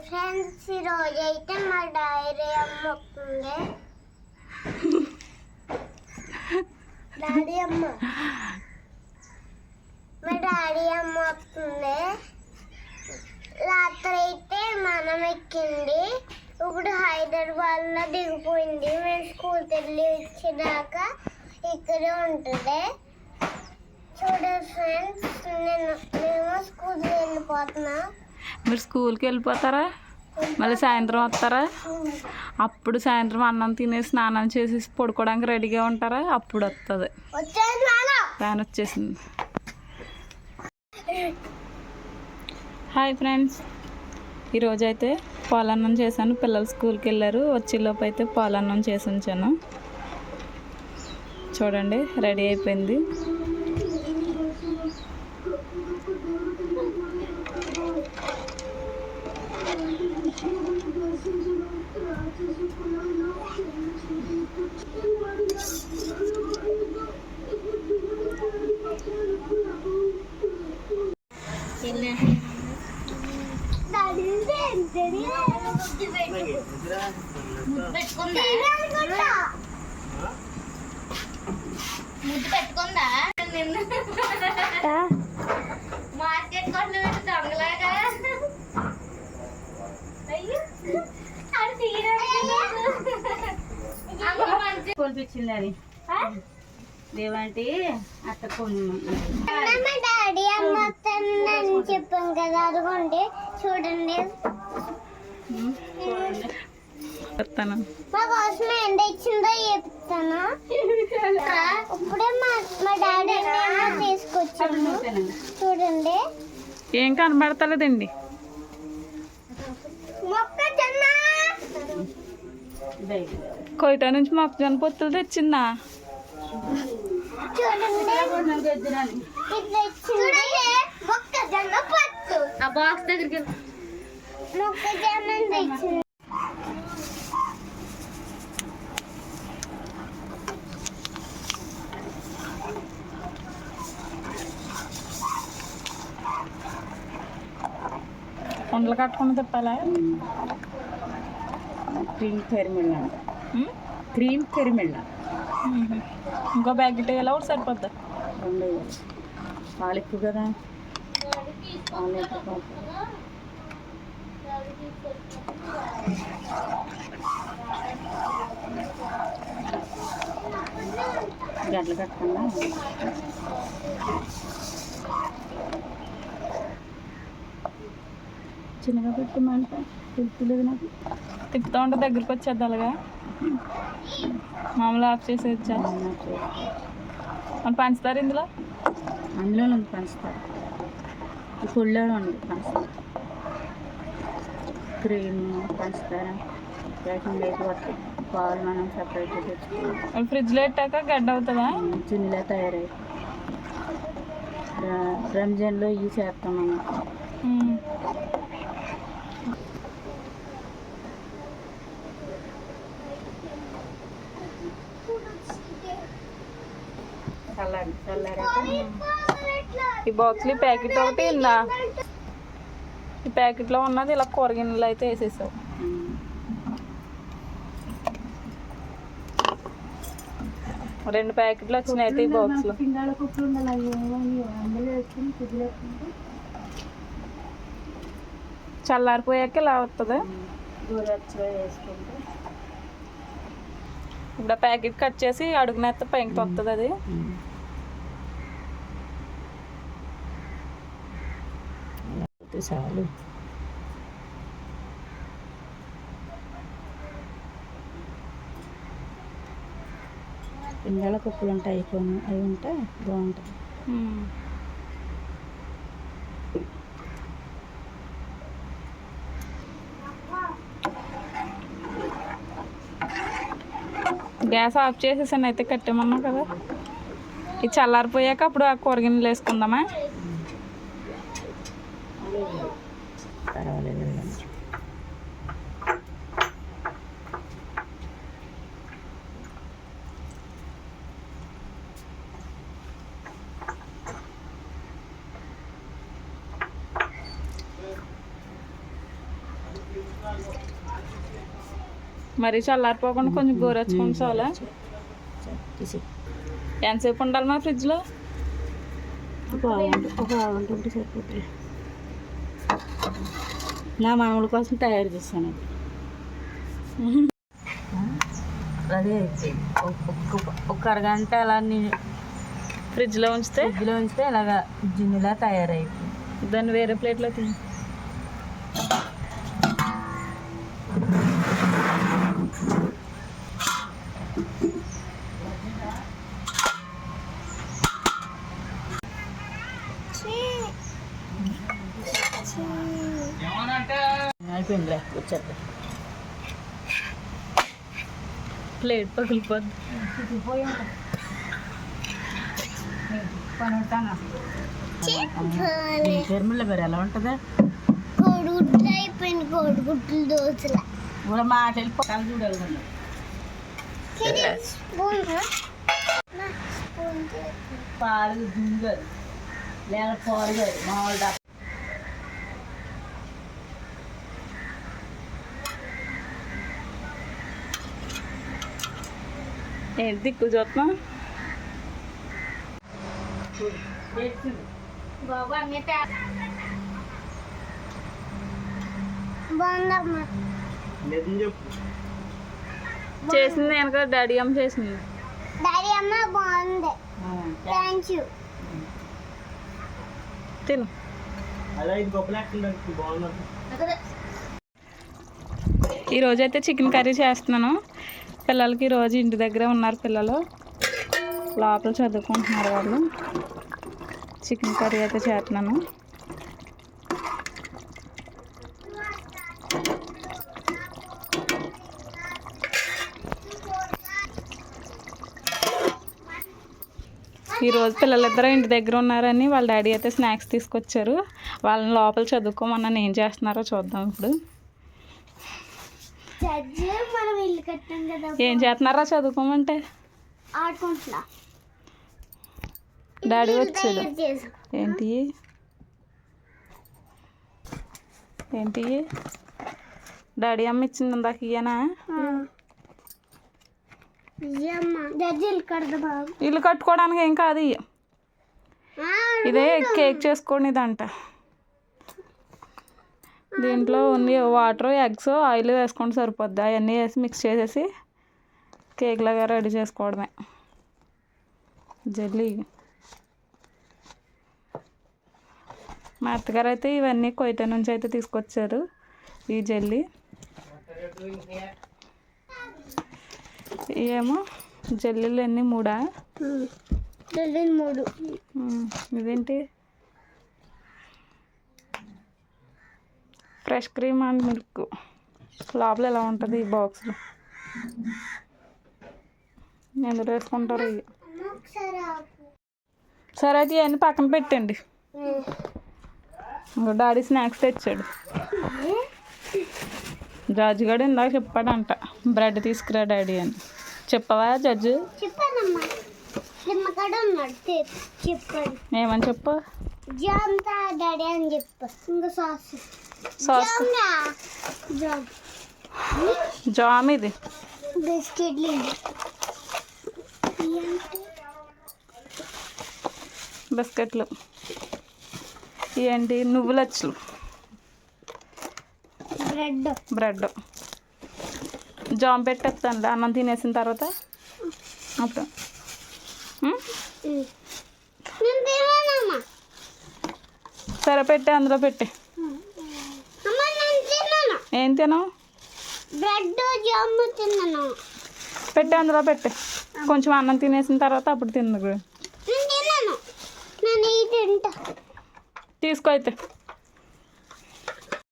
Friends, ఈరోజు అయితే మా డాడీ అమ్మ వస్తుంది. మా డాడీ అమ్మ వస్తుంది. రాత్రి అయితే మనం ఎక్కింది. ఇప్పుడు హైదరాబాద్లో దిగిపోయింది. మేము స్కూల్కి వెళ్ళి వచ్చేదాకా ఇక్కడే ఉంటుంది. చూడండి ఫ్రెండ్స్, మేము స్కూల్కి వెళ్ళిపోతున్నా. మీరు స్కూల్కి వెళ్ళిపోతారా? మళ్ళీ సాయంత్రం వస్తారా? అప్పుడు సాయంత్రం అన్నం తినేసి స్నానం చేసి పడుకోవడానికి రెడీగా ఉంటారా? అప్పుడు వస్తుంది. ఫ్యాన్ వచ్చేసింది. హాయ్ ఫ్రెండ్స్, ఈరోజు అయితే పాలన్నం చేశాను. పిల్లలు స్కూల్కి వెళ్ళారు. వచ్చేలోపు అయితే పాలన్నం చేసి ఉంచాను. చూడండి, రెడీ అయిపోయింది. ముద్దు పెట్టుకుందా మార్కెట్ కొట్టు దొంగలాగా కొనిపించింది. అది దేవంటి అత్త డాడీ అమ్మ వస్తుందని చెప్పాం కదా, అదిగోండి చూడండి. మా కోసం ఏం తెచ్చిందో చెప్తాను. ఇప్పుడే మా డాడీ తీసుకొచ్చాను. చూడండి, ఏం కనబడతలేదండి. మొక్కజొన్న కొయిట నుంచి మొక్కజొన్న పొత్తులు తెచ్చిందా? చూడండి, మొక్కజొన్న పొత్తు. ఆ బాక్స్ దగ్గరికి మొక్కజొన్న తెచ్చింది. ఉండలు కట్టకుండా తిప్పాలా? క్రీమ్ కెరిమిళ్ళ అంట. క్రీమ్ కెరిమిళ్ళ. ఇంకో ప్యాకెట్ ఎలా ఒకటి సరిపోద్దా? రెండు పాలు ఎక్కువ కదా. పాలు ఎక్కువ గడ్డలు కట్టకుండా చిన్నగా పెట్టమంట. తెలుపులేదు నాకు. తిప్పుతూ ఉంటే దగ్గరికి వచ్చేద్ది. అలాగా మామూలు ఆఫ్ చేసి వచ్చా. మన పంచుతారు ఇందులో. అందులో ఉంది పంచుతారు. ఈ పొడిలో ఉంది పంచుతారు. క్రీమ్ పంచుతారా ప్యాకింగ్ లేదు. వస్తాయి పాలు మనం సపరేట్గా తెచ్చుకోవాలి. ఫ్రిడ్జ్లో పెట్టాక గడ్డ అవుతుందా? చున్నీలా తయారై రంజాన్లో ఇవి చేస్తాం మనం. ఈ బాక్స్లో ప్యాకెట్ ఒకటి ఉందా? ఈ ప్యాకెట్లో ఉన్నది ఇలా కూరగిన్నెలు అయితే వేసేసావు. రెండు ప్యాకెట్లు వచ్చినాయి అయితే ఈ బాక్స్లో. చల్లారిపోయాక ఇలా వస్తుందా? ఇప్పుడు ఆ ప్యాకెట్ కట్ చేసి అడుగునేస్తే పైకి వస్తుంది. అది చాలు. పిండాల కుప్పలు ఉంటాయి. కొన్ని అవి ఉంటే బాగుంటుంది. గ్యాస్ ఆఫ్ చేసేసాను అయితే కట్టేమన్నా కదా. ఇది చల్లారిపోయాక అప్పుడు ఆ కూరగిన్నెలు వేసుకుందామా? పర్వాలేదు. మరి చల్లారిపోకుండా కొంచెం గోరెచ్చుకొని చాలా. ఎంతసేపు ఉండాలి మా ఫ్రిడ్జ్లో? ఒక గంట ఉంటే సరిపోతుంది. నా మామూలు కోసం తయారు చేస్తాను. అదే ఒక అరగంట అలా ఫ్రిడ్జ్లో ఉంచితే ఇలాగా జిన్నులా తయారైపోయింది. దాన్ని వేరే ప్లేట్లో తిని. అయిపోయిందిలే వచ్చేది. ప్లేట్ పగిలిపోద్ది. చర్మల గారు ఎలా ఉంటుందా? కోడిగుడ్లు అయిపోయింది, కోడిగుడ్లు దోశల కూడా మాట వెళ్ళిపోతాను చూడాలి. పాలు దుంగదు లేదా పాలు కాదు మామూలు. ఏంటి దిక్కు చూస్తున్నాం? బాగుందమ్మా. చేసింది నేను కదా, డాడీ అమ్మ చేసింది. డాడీ అమ్మ బాగుంది, థ్యాంక్ యూ. తిను. ఈరోజైతే చికెన్ కర్రీ చేస్తున్నాను. పిల్లలకి ఈరోజు ఇంటి దగ్గరే ఉన్నారు. పిల్లలు లోపల చదువుకుంటున్నారు. వాళ్ళు చికెన్ కర్రీ అయితే చేస్తున్నాను. ఈరోజు పిల్లలిద్దరూ ఇంటి దగ్గర ఉన్నారని వాళ్ళ డాడీ అయితే స్నాక్స్ తీసుకొచ్చారు. వాళ్ళని లోపల చదువుకోమన్నాను. ఏం చేస్తున్నారో చూద్దాం ఇప్పుడు. మనం ఇల్లు కట్టాం కదా, ఏం చేస్తున్నారా చదువుకోమంటే? ఆడుకుంటున్నా. డాడీ వచ్చాడు. ఏంటి ఏంటి డాడీ అమ్మ ఇచ్చింది ఇందాక ఇయ్యనా? ఇల్లు కట్టుకోవడానికి ఏం కాదు. ఇదే కేక్ చేసుకోనిదంట. దీంట్లో ఓన్లీ వాటర్, ఎగ్స్, ఆయిల్ వేసుకుంటే సరిపోద్ది. అవన్నీ వేసి మిక్స్ చేసేసి కేక్ లాగా రెడీ చేసుకోవడమే. జెల్లీ. మా అత్తగారు అయితే ఇవన్నీ కొయిట నుంచి అయితే తీసుకొచ్చారు. ఈ జెల్లీ ఏమో జెల్లీలు ఎన్ని? 3. ఇదేంటి? Fresh cream and milk. లోపల ఎలా ఉంటుంది ఈ బాక్స్లో? ఎందులో వేసుకుంటారు ఇవి? సరే అయితే ఇవన్నీ పక్కన పెట్టండి. డాడీ స్నాక్స్ తెచ్చాడు. జడ్జి గడు ఇందాక చెప్పాడంట బ్రెడ్ తీసుకురా డాడీ అని. చెప్పవా జడ్జి? ఏమని చెప్పు? డాడీ అని చెప్పు. ఇంకా సాస్ జామ్ ఇది. బిస్కెట్లు. ఏంటి? నువ్వులచ్చులు. బ్రెడ్. జామ్ పెట్టేస్తాను అన్నం తినేసిన తర్వాత. అప్పుడు సరే పెట్టే, అందులో పెట్టే. ఏం తిన్నావు? బ్రెడ్ జామ్ తిన్నాను. పెట్టే, అందులో పెట్టే. కొంచెం అన్నం తినేసిన తర్వాత అప్పుడు తిన్నా. తీసుకో అయితే.